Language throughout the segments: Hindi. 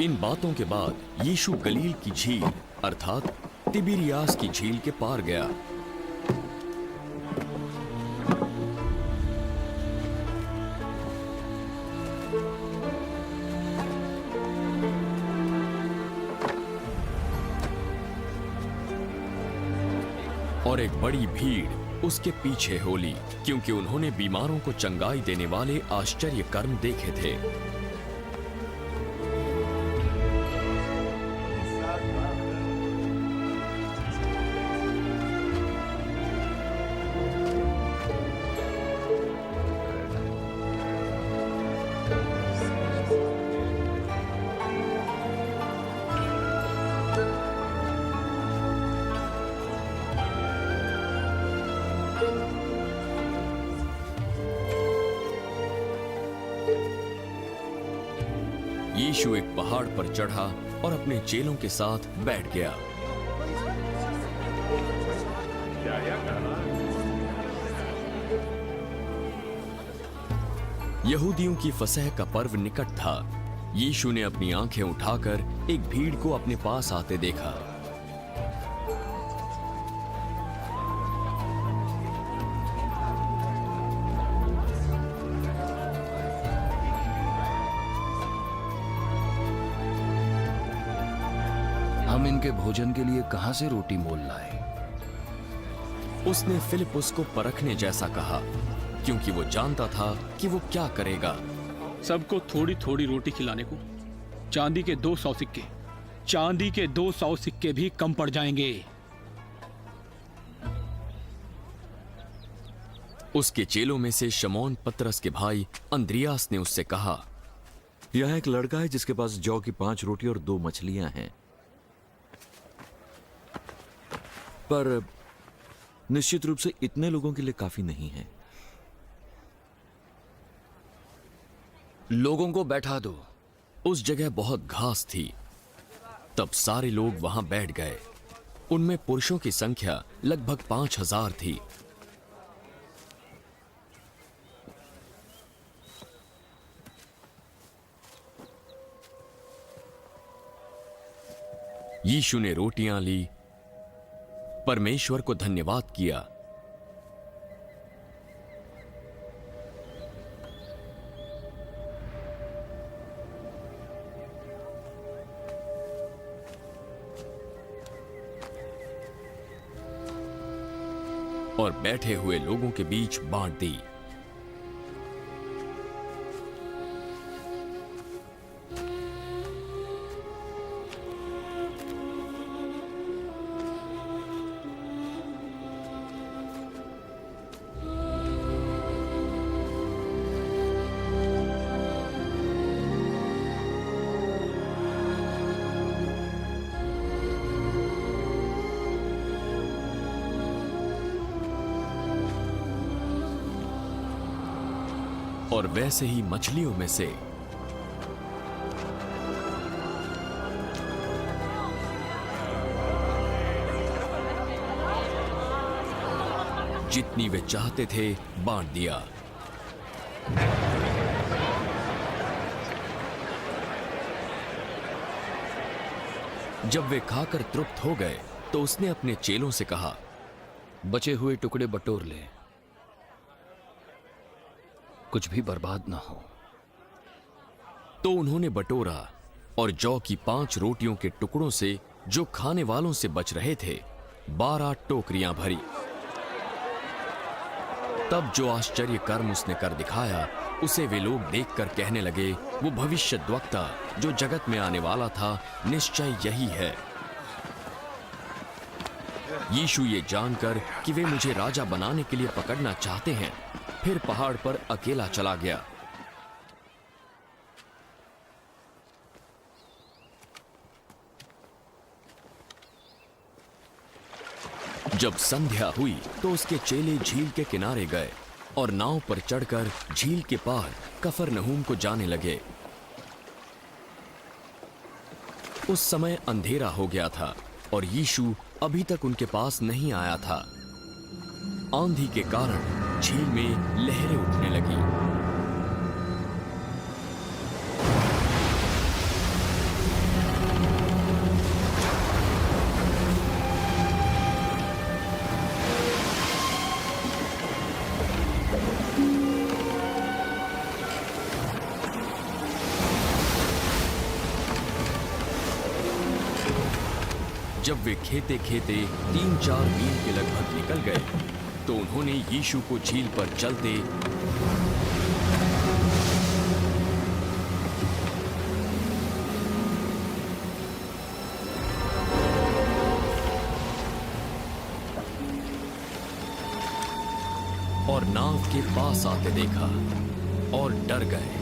इन बातों के बाद यीशु गलील की झील अर्थात तिबिरियास की झील के पार गया। और एक बड़ी भीड़ उसके पीछे हो ली, क्योंकि उन्होंने बीमारों को चंगाई देने वाले आश्चर्य कर्म देखे थे। यीशु एक पहाड़ पर चढ़ा और अपने चेलों के साथ बैठ गया। यहूदियों की फसह का पर्व निकट था। यीशु ने अपनी आंखें उठाकर एक भीड़ को अपने पास आते देखा। हम इनके भोजन के लिए कहां से रोटी मोल लाए? उसने फिलिपुस को परखने जैसा कहा, क्योंकि वो जानता था कि वो क्या करेगा। सबको थोड़ी थोड़ी रोटी खिलाने को चांदी के 200 सिक्के, चांदी के 200 सिक्के भी कम पड़ जाएंगे। उसके चेलों में से शमौन पतरस के भाई अंद्रियास ने उससे कहा, यहाँ एक लड़का है जिसके पास जौ की 5 रोटी और 2 मछलियां हैं, पर निश्चित रूप से इतने लोगों के लिए काफी नहीं है। लोगों को बैठा दो। उस जगह बहुत घास थी। तब सारे लोग वहां बैठ गए। उनमें पुरुषों की संख्या लगभग 5000 थी। यीशु ने रोटियां ली, परमेश्वर को धन्यवाद किया और बैठे हुए लोगों के बीच बांट दी। और वैसे ही मछलियों में से जितनी वे चाहते थे बांट दिया। जब वे खाकर तृप्त हो गए तो उसने अपने चेलों से कहा, बचे हुए टुकड़े बटोर ले, कुछ भी बर्बाद ना हो। तो उन्होंने बटोरा और जौ की 5 रोटियों के टुकड़ों से जो खाने वालों से बच रहे थे 12 टोकरियां भरी। तब जो आश्चर्य कर्म उसने कर दिखाया उसे वे लोग देखकर कहने लगे, वो भविष्यद्वक्ता जो जगत में आने वाला था निश्चय यही है। यीशु ये जानकर कि वे मुझे राजा बनाने के लिए पकड़ना चाहते हैं, फिर पहाड़ पर अकेला चला गया। जब संध्या हुई तो उसके चेले झील के किनारे गए और नाव पर चढ़कर झील के पार कफरनहूम को जाने लगे। उस समय अंधेरा हो गया था और यीशु अभी तक उनके पास नहीं आया था। आंधी के कारण झील में लहरें उठने लगी। जब वे खेते खेते 3-4 मील के लगभग निकल गए तो उन्होंने यीशु को झील पर चलते और नाव के पास आते देखा और डर गए।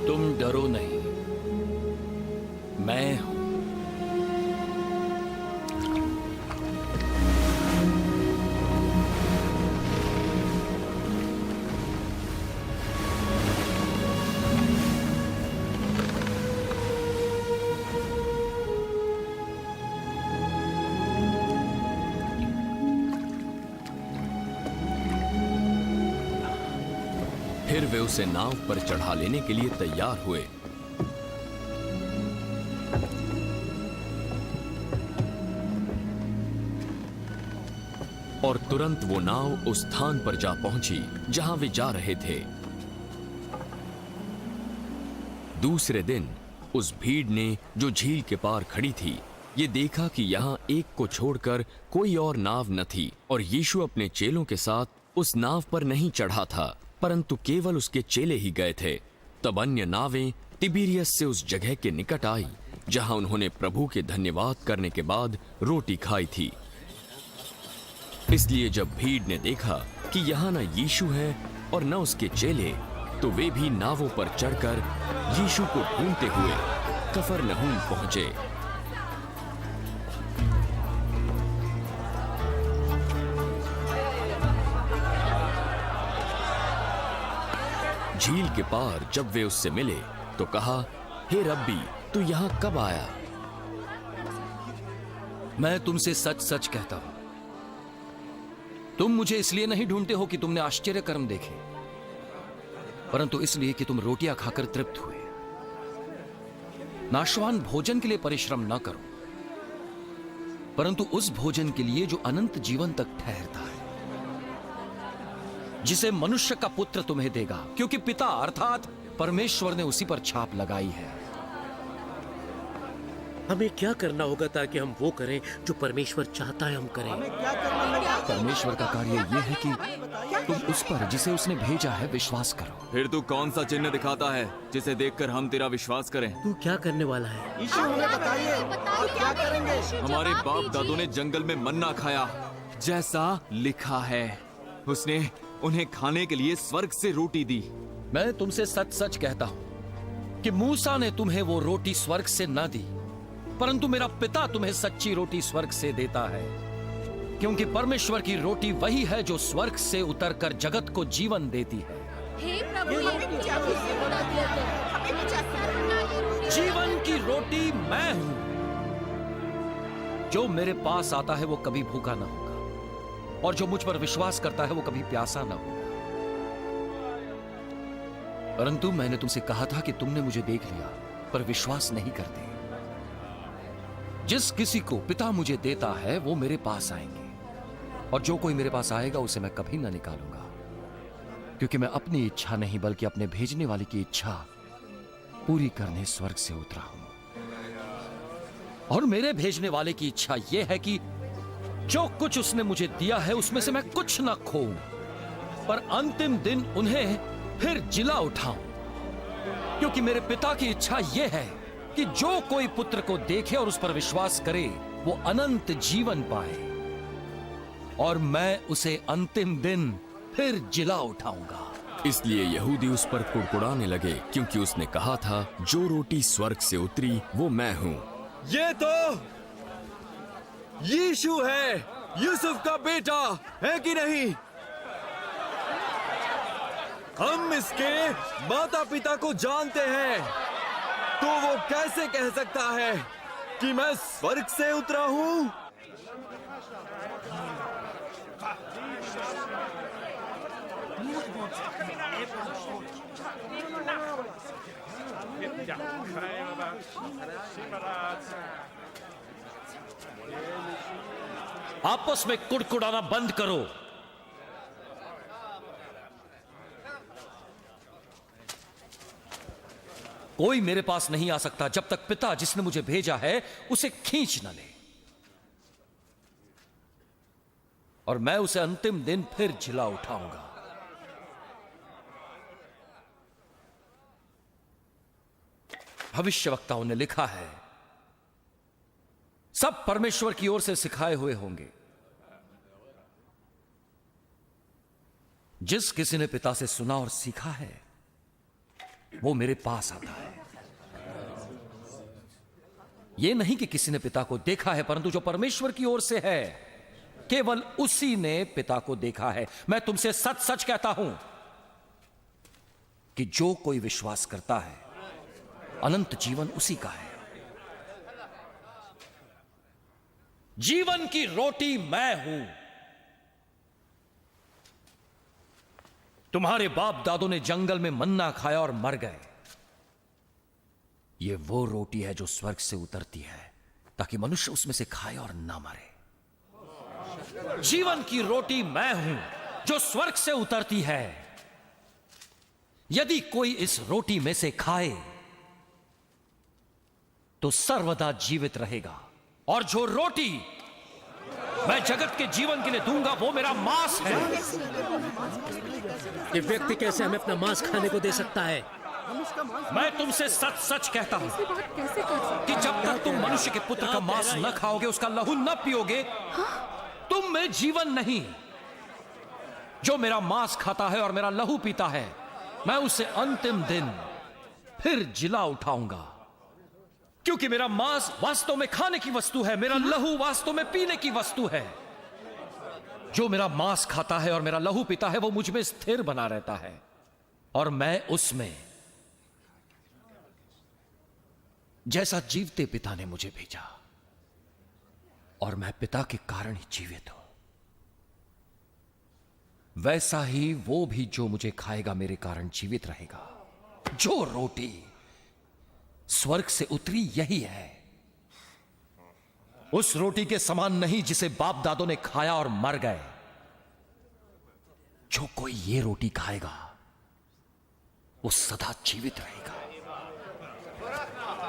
तुम डरो नहीं, मैं हूं। फिर वे उसे नाव पर चढ़ा लेने के लिए तैयार हुए। और तुरंत वो नाव उस स्थान पर जा पहुंची जहां वे जा रहे थे। दूसरे दिन उस भीड़ ने जो झील के पार खड़ी थी ये देखा कि यहां एक को छोड़कर कोई और नाव न थी और यीशु अपने चेलों के साथ उस नाव पर नहीं चढ़ा था परंतु केवल उसके चेले ही गए थे। तब अन्य नावें तिबिरियस से उस जगह के निकट आई जहां उन्होंने प्रभु के धन्यवाद करने के बाद रोटी खाई थी। इसलिए जब भीड़ ने देखा कि यहाँ न यीशु है और न उसके चेले तो वे भी नावों पर चढ़कर यीशु को ढूंढते हुए कफरनहूम पहुंचे। झील के पार जब वे उससे मिले तो कहा, हे रब्बी, तू यहां कब आया? मैं तुमसे सच सच कहता हूं, तुम मुझे इसलिए नहीं ढूंढते हो कि तुमने आश्चर्य कर्म देखे, परंतु इसलिए कि तुम रोटियां खाकर तृप्त हुए। नाशवान भोजन के लिए परिश्रम न करो, परंतु उस भोजन के लिए जो अनंत जीवन तक ठहरता है, जिसे मनुष्य का पुत्र तुम्हें देगा, क्योंकि पिता अर्थात परमेश्वर ने उसी पर छाप लगाई है। हमें क्या करना होगा ताकि हम वो करें जो परमेश्वर चाहता है हम करें? परमेश्वर का कार्य यह है कि तुम उस पर जिसे उसने भेजा है विश्वास करो। फिर तू कौन सा चिन्ह दिखाता है जिसे देखकर हम तेरा विश्वास करें? तू क्या करने वाला है? यीशु हमें बताइए, आप क्या करेंगे? हमारे बाप दादों ने जंगल में मन्ना खाया, जैसा लिखा है। उसने उन्हें खाने के लिए स्वर्ग से रोटी दी। मैं तुमसे सच सच कहता हूं कि मूसा ने तुम्हें वो रोटी स्वर्ग से न दी, परंतु मेरा पिता तुम्हें सच्ची रोटी स्वर्ग से देता है, क्योंकि परमेश्वर की रोटी वही है जो स्वर्ग से उतरकर जगत को जीवन देती है। हे प्रभु, जीवन की रोटी मैं हूं। जो मेरे पास आता है वो कभी भूखा ना होगा, और जो मुझ पर विश्वास करता है वो कभी प्यासा ना होगा। परंतु मैंने तुमसे कहा था कि तुमने मुझे देख लिया पर विश्वास नहीं करते। जिस किसी को पिता मुझे देता है वो मेरे पास आएंगे, और जो कोई मेरे पास आएगा उसे मैं कभी ना निकालूंगा, क्योंकि मैं अपनी इच्छा नहीं बल्कि अपने भेजने वाले की इच्छा पूरी करने स्वर्ग से उतरा हूं। और मेरे भेजने वाले की इच्छा यह है कि जो कुछ उसने मुझे दिया है उसमें से मैं कुछ ना खोऊं, पर अंतिम दिन उन्हें फिर जिला उठाऊं, क्योंकि मेरे पिता की इच्छा यह है कि जो कोई पुत्र को देखे और उस पर विश्वास करे वो अनंत जीवन पाए, और मैं उसे अंतिम दिन फिर जिला उठाऊंगा। इसलिए यहूदी उस पर कुड़कुड़ाने लगे, क्योंकि उसने कहा था, जो रोटी स्वर्ग से उतरी वो मैं हूं। ये तो यीशु है, यूसुफ का बेटा, है कि नहीं? हम इसके माता पिता को जानते हैं, तो वो कैसे कह सकता है कि मैं स्वर्ग से उतरा हूं? आपस में कुड़कुड़ाना बंद करो। कोई मेरे पास नहीं आ सकता जब तक पिता जिसने मुझे भेजा है उसे खींच न ले। और मैं उसे अंतिम दिन फिर जिला उठाऊंगा। भविष्यवक्ताओं ने लिखा है, सब परमेश्वर की ओर से सिखाए हुए होंगे। जिस किसी ने पिता से सुना और सीखा है वो मेरे पास आता है। यह नहीं कि किसी ने पिता को देखा है, परंतु जो परमेश्वर की ओर से है केवल उसी ने पिता को देखा है। मैं तुमसे सच सच कहता हूं कि जो कोई विश्वास करता है अनंत जीवन उसी का है। जीवन की रोटी मैं हूं। तुम्हारे बाप दादों ने जंगल में मन्ना खाया और मर गए। यह वो रोटी है जो स्वर्ग से उतरती है ताकि मनुष्य उसमें से खाए और ना मरे। जीवन की रोटी मैं हूं जो स्वर्ग से उतरती है। यदि कोई इस रोटी में से खाए तो सर्वदा जीवित रहेगा। और जो रोटी मैं जगत के जीवन के लिए दूंगा वो मेरा मांस है। ये व्यक्ति कैसे हमें अपना मांस खाने को दे सकता है? मैं तुमसे सच सच कहता हूं कैसे कर सकते? कि जब तक तुम मनुष्य के पुत्र का मांस न खाओगे, उसका लहू न पियोगे, तुम में जीवन नहीं। जो मेरा मांस खाता है और मेरा लहू पीता है, मैं उसे अंतिम दिन फिर जिला उठाऊंगा। क्योंकि मेरा मांस वास्तव में खाने की वस्तु है, मेरा लहू वास्तव में पीने की वस्तु है। जो मेरा मांस खाता है और मेरा लहू पीता है वो मुझ में स्थिर बना रहता है और मैं उसमें, जैसा जीवते पिता ने मुझे भेजा और मैं पिता के कारण ही जीवित हूं, वैसा ही वो भी जो मुझे खाएगा मेरे कारण जीवित रहेगा। जो रोटी स्वर्ग से उतरी यही है, उस रोटी के समान नहीं जिसे बाप दादों ने खाया और मर गए। जो कोई ये रोटी खाएगा वो सदा जीवित रहेगा।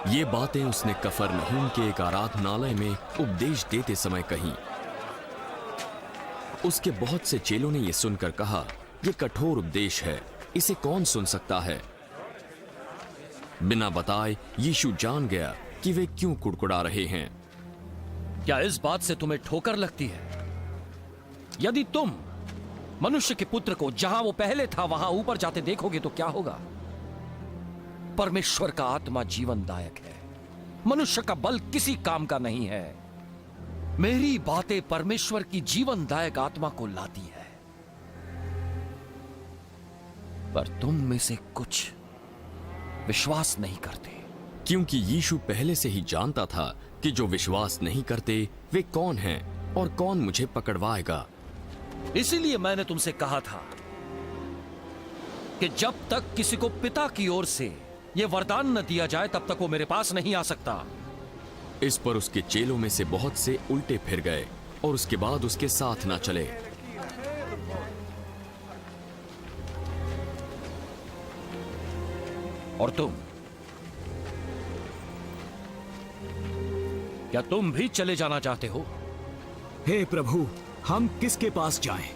ये बातें उसने कफरनहूम के एक आराधनालय में उपदेश देते समय कही। उसके बहुत से चेलों ने यह सुनकर कहा, यह कठोर उपदेश है, इसे कौन सुन सकता है? बिना बताए यीशु जान गया कि वे क्यों कुड़कुड़ा रहे हैं। क्या इस बात से तुम्हें ठोकर लगती है? यदि तुम मनुष्य के पुत्र को जहां वो पहले था वहां ऊपर जाते देखोगे तो क्या होगा? परमेश्वर का आत्मा जीवनदायक है, मनुष्य का बल किसी काम का नहीं है। मेरी बातें परमेश्वर की जीवनदायक आत्मा को लाती है। पर तुम में से कुछ विश्वास नहीं करते। क्योंकि यीशु पहले से ही जानता था कि जो विश्वास नहीं करते वे कौन हैं और कौन मुझे पकड़वाएगा। इसीलिए मैंने तुमसे कहा था कि जब तक किसी को पिता की ओर से यह वरदान न दिया जाए तब तक वो मेरे पास नहीं आ सकता। इस पर उसके चेलों में से बहुत से उल्टे फिर गए और उसके बाद उसके साथ ना चले। और तुम, क्या तुम भी चले जाना चाहते हो? हे प्रभु, हम किसके पास जाएं?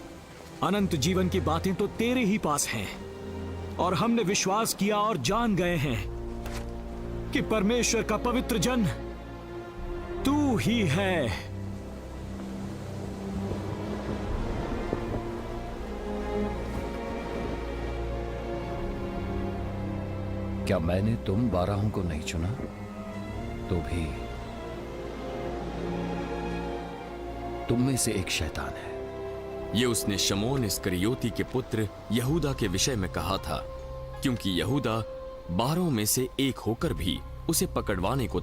अनंत जीवन की बातें तो तेरे ही पास हैं और हमने विश्वास किया और जान गए हैं कि परमेश्वर का पवित्र जन तू ही है। क्या मैंने तुम 12 को नहीं चुना तो भी तुम में से एक शैतान है। ये उसने शमौन इस्करियोती के पुत्र यहूदा के विषय में कहा था, क्योंकि यहूदा 12 में से एक होकर भी उसे पकड़वाने को